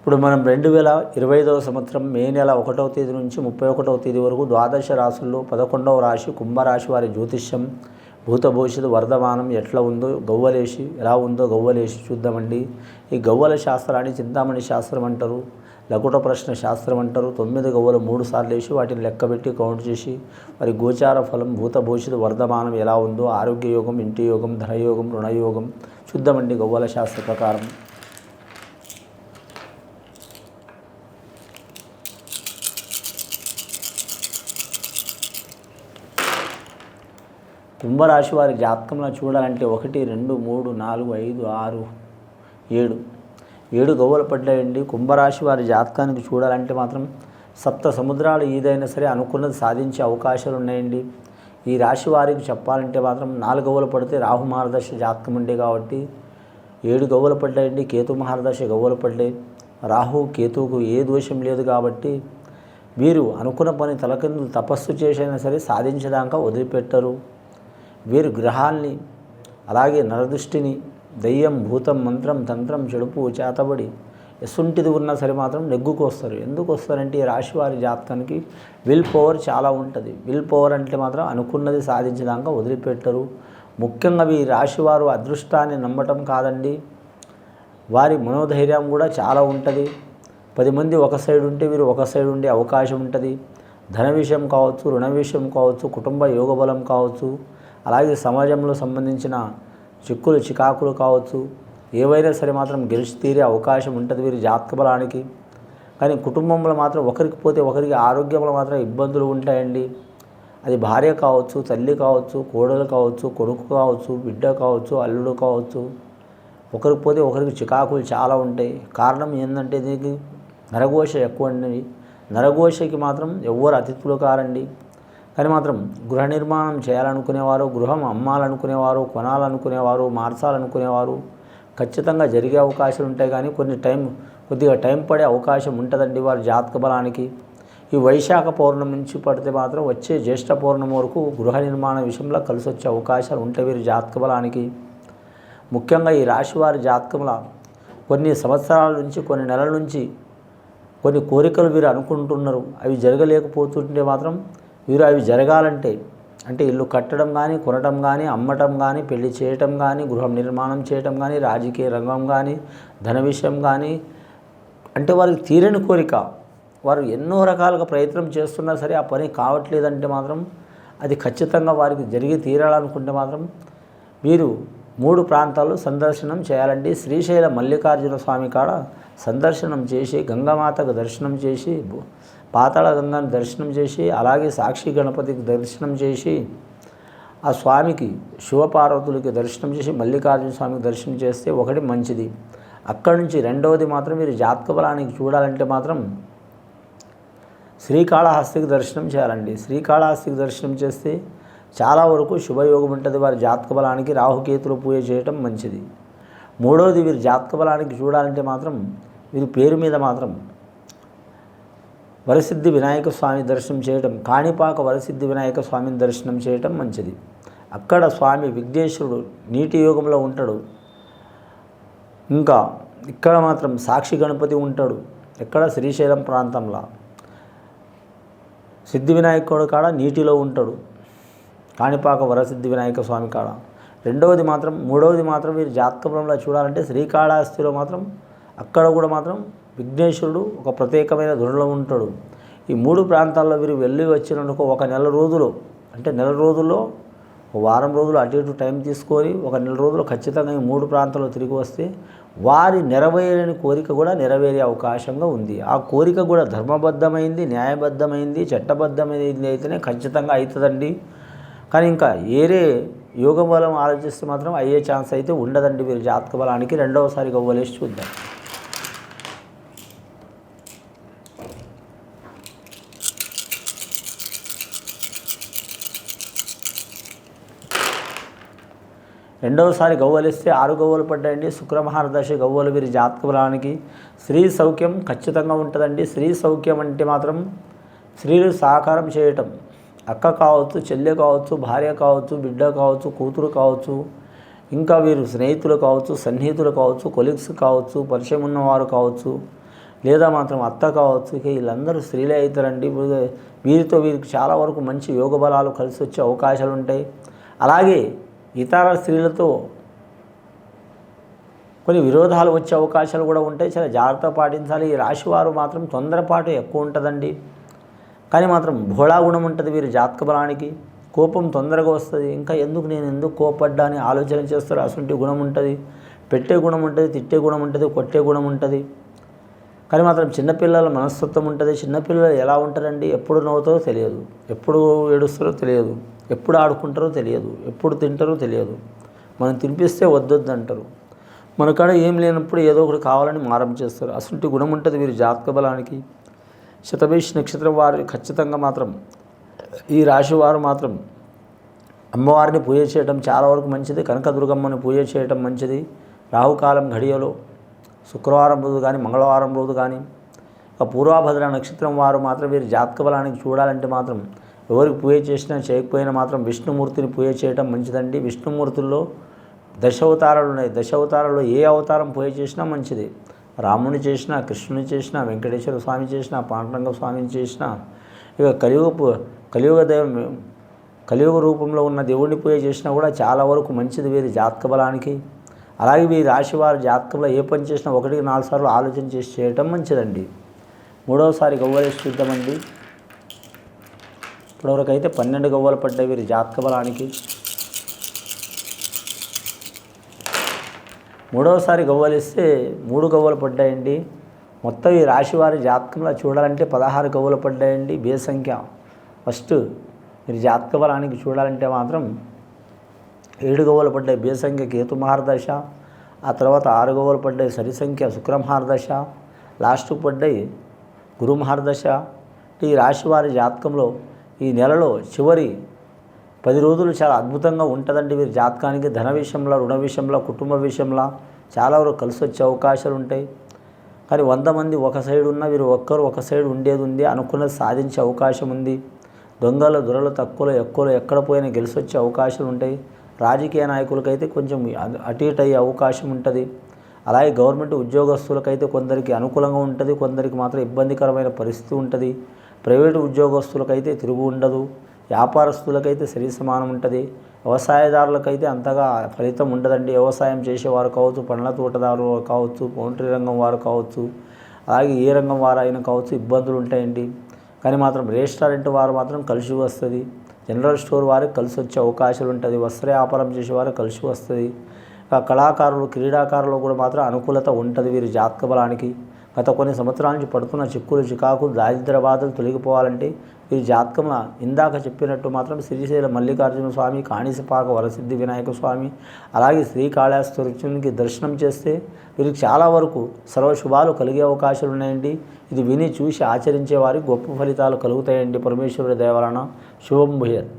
ఇప్పుడు మనం 2025వ సంవత్సరం మే నెల 1వ తేదీ నుంచి 31వ తేదీ వరకు ద్వాదశ రాశుల్లో 11వ రాశి కుంభరాశి వారి జ్యోతిష్యం భూత భవిష్యత్తు వర్ధమానం ఎట్లా ఉందో గవ్వలేసి ఎలా ఉందో గవ్వలేసి చూద్దామండి. ఈ గవ్వల శాస్త్రాన్ని చింతామణి శాస్త్రం అంటారు, లకుట ప్రశ్న శాస్త్రం అంటారు. 9 గవ్వలు 3 సార్లు వేసి వాటిని లెక్కబెట్టి కౌంట్ చేసి వారి గోచార ఫలం భూత భవిష్యత్తు వర్ధమానం ఎలా ఉందో ఆరోగ్య యోగం, ఇంటి యోగం, ధనయోగం, రుణయోగం చూద్దామండి గవ్వల శాస్త్ర ప్రకారం. కుంభరాశి వారి జాతకంలో చూడాలంటే 1, 2, 3, 4, 5, 6, 7 గవ్వలు పడ్డాయండి. కుంభరాశి వారి జాతకానికి చూడాలంటే మాత్రం సప్త సముద్రాలు ఏదైనా సరే అనుకున్నది సాధించే అవకాశాలు ఉన్నాయండి. ఈ రాశి వారికి చెప్పాలంటే మాత్రం 4 గవ్వలు పడితే రాహు మహారదశ జాతకం ఉండే కాబట్టి 7 గవ్వలు పడ్డాయండి. కేతు మహారదశ గవ్వలు పడ్డాయి. రాహు కేతువుకు ఏ దోషం లేదు కాబట్టి వీరు అనుకున్న పని తలకిందులు తపస్సు చేసైనా సరే సాధించడాక వదిలిపెట్టరు. వీరు గ్రహాల్ని అలాగే నరదృష్టిని దయ్యం భూతం మంత్రం తంత్రం చెడుపు చేతబడి ఎసుంటిది ఉన్నా సరే మాత్రం నెగ్గుకు వస్తారు. ఎందుకు వస్తారంటే ఈ రాశి వారి జాతకానికి విల్ పవర్ చాలా ఉంటుంది. విల్ పవర్ అంటే మాత్రం అనుకున్నది సాధించడాక వదిలిపెట్టరు. ముఖ్యంగా ఈ రాశి వారు అదృష్టాన్ని నమ్మటం కాదండి, వారి మనోధైర్యం కూడా చాలా ఉంటుంది. 10 మంది ఒక సైడ్ ఉంటే వీరు ఒక సైడ్ ఉండే అవకాశం ఉంటుంది. ధన విషయం కావచ్చు, రుణ విషయం కావచ్చు, కుటుంబ యోగ బలం కావచ్చు, అలాగే సమాజంలో సంబంధించిన చిక్కులు చికాకులు కావచ్చు, ఏవైనా సరే మాత్రం గెలిచి తీరే అవకాశం ఉంటుంది వీరి జాతక బలానికి. కానీ కుటుంబంలో మాత్రం ఒకరికి పోతే ఒకరికి ఆరోగ్యంలో మాత్రం ఇబ్బందులు ఉంటాయండి. అది భార్య కావచ్చు, తల్లి కావచ్చు, కోడలు కావచ్చు, కొడుకు కావచ్చు, బిడ్డ కావచ్చు, అల్లుడు కావచ్చు, ఒకరికి పోతే ఒకరికి చికాకులు చాలా ఉంటాయి. కారణం ఏంటంటే దీనికి నరఘోష ఎక్కువ అండి. నరఘోషకి మాత్రం ఎవ్వరు అతిథులు కారండి. కానీ మాత్రం గృహ నిర్మాణం చేయాలనుకునేవారు, గృహం అమ్మాలనుకునేవారు, కొనాలనుకునేవారు, మార్చాలనుకునేవారు ఖచ్చితంగా జరిగే అవకాశాలు ఉంటాయి. కానీ కొద్దిగా టైం పడే అవకాశం ఉంటుందండి వారి జాతక బలానికి. ఈ వైశాఖ పౌర్ణమి నుంచి పడితే మాత్రం వచ్చే జ్యేష్ఠ పౌర్ణమి వరకు గృహ నిర్మాణ విషయంలో కలిసి వచ్చే అవకాశాలు ఉంటాయి వీరి జాతక బలానికి. ముఖ్యంగా ఈ రాశి వారి జాతకంలో కొన్ని సంవత్సరాల నుంచి కొన్ని నెలల నుంచి కొన్ని కోరికలు వీరు అనుకుంటున్నారు. అవి జరగలేకపోతుంటే మాత్రం వీరు అవి జరగాలంటే అంటే ఇల్లు కట్టడం కానీ, కొనటం కానీ, అమ్మటం కానీ, పెళ్లి చేయటం కానీ, గృహం నిర్మాణం చేయటం కానీ, రాజకీయ రంగం కానీ, ధన విషయం కానీ అంటే వారికి తీరని కోరిక. వారు ఎన్నో రకాలుగా ప్రయత్నం చేస్తున్నా సరే ఆ పని కావట్లేదంటే మాత్రం అది ఖచ్చితంగా వారికి జరిగి తీరాలనుకుంటే మాత్రం వీరు 3 ప్రాంతాల్లో సందర్శనం చేయాలండి. శ్రీశైల మల్లికార్జున స్వామి కాడ సందర్శనం చేసి, గంగామాతకు దర్శనం చేసి, పాతాళ గంగాను దర్శనం చేసి, అలాగే సాక్షి గణపతికి దర్శనం చేసి, ఆ స్వామికి శివపార్వతులకి దర్శనం చేసి మల్లికార్జున స్వామికి దర్శనం చేస్తే ఒకటి మంచిది. అక్కడి నుంచి రెండవది మాత్రం మీరు జాతక బలానికి చూడాలంటే మాత్రం శ్రీకాళహస్తికి దర్శనం చేయాలండి. శ్రీకాళహస్తికి దర్శనం చేస్తే చాలా వరకు శుభయోగం ఉంటుంది. వారి జాతక బలానికి రాహుకేతులు పూజ చేయటం మంచిది. మూడవది వీరి జాతక బలానికి చూడాలంటే మాత్రం వీరి పేరు మీద మాత్రం వరసిద్ధి వినాయక స్వామి దర్శనం చేయటం, కాణిపాక వరసిద్ధి వినాయక స్వామిని దర్శనం చేయటం మంచిది. అక్కడ స్వామి విఘ్నేశ్వరుడు నీటి యోగంలో ఉంటాడు. ఇంకా ఇక్కడ మాత్రం సాక్షి గణపతి ఉంటాడు. ఎక్కడ శ్రీశైలం ప్రాంతంలో సిద్ధి వినాయకుడు కాడ నీటిలో ఉంటాడు, కాణిపాక వరసిద్ధి వినాయక స్వామి కాడ. మూడవది మాత్రం వీరి జాతకంలో చూడాలంటే శ్రీకాళహస్తిలో మాత్రం అక్కడ కూడా మాత్రం విఘ్నేశ్వరుడు ఒక ప్రత్యేకమైన ధునిలో ఉంటాడు. ఈ 3 ప్రాంతాల్లో వీరు వెళ్ళి వచ్చినందుకు ఒక నెల రోజులు అంటే నెల రోజుల్లో ఒక వారం రోజులు అటు ఇటు టైం తీసుకొని ఒక నెల రోజులు ఖచ్చితంగా ఈ 3 ప్రాంతాల్లో తిరిగి వస్తే వారి నెరవేరని కోరిక కూడా నెరవేరే అవకాశంగా ఉంది. ఆ కోరిక కూడా ధర్మబద్ధమైంది, న్యాయబద్ధమైంది, చట్టబద్ధమైంది అయితేనే ఖచ్చితంగా అవుతుందండి. కానీ ఇంకా ఏరే యోగ బలం ఆలోచిస్తే మాత్రం అయ్యే ఛాన్స్ అయితే ఉండదండి వీరి జాతక బలానికి. రెండవసారి గవ్వలేసి చూద్దాం. రెండవసారి గవ్వలిస్తే 6 గవ్వలు పడ్డాయండి. శుక్రమహారదశ గవ్వలు వీరి జాతక బలానికి. స్త్రీ సౌఖ్యం ఖచ్చితంగా ఉంటుందండి. స్త్రీ సౌఖ్యం అంటే మాత్రం స్త్రీలు సహకారం చేయటం, అక్క కావచ్చు, చెల్లె కావచ్చు, భార్య కావచ్చు, బిడ్డ కావచ్చు, కూతురు కావచ్చు, ఇంకా వీరు స్నేహితులు కావచ్చు, సన్నిహితులు కావచ్చు, కొలీగ్స్ కావచ్చు, పరిచయం ఉన్నవారు కావచ్చు, లేదా మాత్రం అత్త కావచ్చు, ఇక వీళ్ళందరూ స్త్రీలే అవుతారండి. వీరికి చాలా వరకు మంచి యోగ బలాలు కలిసి వచ్చే అవకాశాలు ఉంటాయి. అలాగే ఇతర స్త్రీలతో కొన్ని విరోధాలు వచ్చే అవకాశాలు కూడా ఉంటాయి. చాలా జాగ్రత్త పాటించాలి. ఈ రాశివారు మాత్రం తొందరపాటు ఎక్కువ ఉంటుందండి. కానీ మాత్రం భోళా గుణం ఉంటుంది వీరి జాతక బలానికి. కోపం తొందరగా వస్తుంది. ఇంకా నేను ఎందుకు కోపడ్డా అని ఆలోచన చేస్తారు. అసంటి గుణం ఉంటుంది. పెట్టే గుణం ఉంటుంది, తిట్టే గుణం ఉంటుంది, కొట్టే గుణం ఉంటుంది. కానీ మాత్రం చిన్నపిల్లల మనస్తత్వం ఉంటుంది. చిన్నపిల్లలు ఎలా ఉంటారండి, ఎప్పుడు నవ్వుతారో తెలియదు, ఎప్పుడు ఏడుస్తారో తెలియదు, ఎప్పుడు ఆడుకుంటారో తెలియదు, ఎప్పుడు తింటారో తెలియదు. మనం తినిపిస్తే వద్దొద్దు అంటారు. మన కాడ ఏం లేనప్పుడు ఏదో ఒకటి కావాలని మారం చేస్తారు. అసంటి గుణం ఉంటుంది వీరి జాతక బలానికి. శతభిష్ నక్షత్రం వారు ఖచ్చితంగా మాత్రం ఈ రాశి వారు మాత్రం అమ్మవారిని పూజ చేయడం చాలా వరకు మంచిది. కనకదుర్గమ్మని పూజ చేయడం మంచిది. రాహుకాలం ఘడియలో శుక్రవారం రోజు కానీ మంగళవారం రోజు కానీ పూర్వభద్ర నక్షత్రం వారు మాత్రం వీరి జాతక బలానికి చూడాలంటే మాత్రం ఎవరికి పూజ చేసినా చేయకపోయినా మాత్రం విష్ణుమూర్తిని పూజ చేయడం మంచిదండి. విష్ణుమూర్తుల్లో దశావతారాలు ఉన్నాయి. దశావతారాల్లో ఏ అవతారం పూజ చేసినా మంచిది. రాముని చేసినా, కృష్ణుని చేసినా, వెంకటేశ్వర స్వామి చేసినా, పాండురంగ స్వామిని చేసినా, ఇక కలియుగ రూపంలో ఉన్న దేవుడిని పూజ చేసినా కూడా చాలా వరకు మంచిది వీరి జాతక బలానికి. అలాగే వీరి రాశివారి జాతకంలో ఏ పని చేసినా 1-4 సార్లు ఆలోచన చేసి చేయటం మంచిదండి. మూడవసారి గవ్వలేసి చూద్దామండి. ఇప్పటివరకు అయితే 12 గవ్వలు పడ్డాయి వీరి జాతక బలానికి. మూడవసారి గవ్వలిస్తే 3 గవ్వలు పడ్డాయండి. మొత్తం ఈ రాశివారి జాతకంలో చూడాలంటే 16 గవ్వలు పడ్డాయండి. బే సంఖ్య ఫస్ట్ మీరు జాతక బలానికి చూడాలంటే మాత్రం 7 గవ్వలు పడ్డాయి. బే సంఖ్య కేతు మహారదశ. ఆ తర్వాత 6 గవ్వలు పడ్డాయి. సరి సంఖ్య శుక్ర మహారదశ. లాస్ట్కు పడ్డాయి గురు మహారదశ. ఈ రాశివారి జాతకంలో ఈ నెలలో చివరి 10 రోజులు చాలా అద్భుతంగా ఉంటుందండి వీరి జాతకానికి. ధన విషయంలో, రుణ విషయంలో, కుటుంబ విషయంలో చాలా వరకు కలిసి వచ్చే అవకాశాలు ఉంటాయి. కానీ 100 మంది ఒక సైడ్ ఉన్న వీరు ఒక్కరు ఒక సైడ్ ఉండేది ఉంది. అనుకున్నది సాధించే అవకాశం ఉంది. దొంగలు దొరలు తక్కువలో ఎక్కువలో ఎక్కడ పోయినా గెలిచి వచ్చే అవకాశాలు ఉంటాయి. రాజకీయ నాయకులకైతే కొంచెం అటు ఇటు అయ్యే అవకాశం ఉంటుంది. అలాగే గవర్నమెంట్ ఉద్యోగస్తులకైతే కొందరికి అనుకూలంగా ఉంటుంది, కొందరికి మాత్రం ఇబ్బందికరమైన పరిస్థితి ఉంటుంది. ప్రైవేటు ఉద్యోగస్తులకైతే తిరుగు ఉండదు. వ్యాపారస్తులకైతే సరి సమానం ఉంటుంది. వ్యవసాయదారులకైతే అంతగా ఫలితం ఉండదండి. వ్యవసాయం చేసేవారు కావచ్చు, పండ్ల తోటదారులు కావచ్చు, పౌల్ట్రీ రంగం వారు కావచ్చు, అలాగే ఏ రంగం వారు అయినా కావచ్చు ఇబ్బందులు ఉంటాయండి. కానీ మాత్రం రెస్టారెంట్ వారు మాత్రం కలిసి వస్తుంది. జనరల్ స్టోర్ వారికి కలిసి వచ్చే అవకాశాలు ఉంటుంది. వస్త్ర వ్యాపారం చేసేవారు కలిసి వస్తుంది. కళాకారులు, క్రీడాకారులు కూడా మాత్రం అనుకూలత ఉంటుంది వీరి జాతక బలానికి. గత కొన్ని సంవత్సరాల నుంచి పడుతున్న చిక్కులు, చికాకులు, దారిద్ర్య బాధలు తొలగిపోవాలంటే ఈ జాతకంలో ఇందాక చెప్పినట్టు మాత్రం శ్రీశైల మల్లికార్జున స్వామి, కాణిసపాక వరసిద్ధి వినాయక స్వామి, అలాగే శ్రీకాళహస్తీశ్వరునికి దర్శనం చేస్తే వీరికి చాలా వరకు సర్వశుభాలు కలిగే అవకాశాలు ఉన్నాయండి. ఇది విని చూసి ఆచరించే వారికి గొప్ప ఫలితాలు కలుగుతాయండి. పరమేశ్వరుడి దయ వలన శుభం భూయాత్.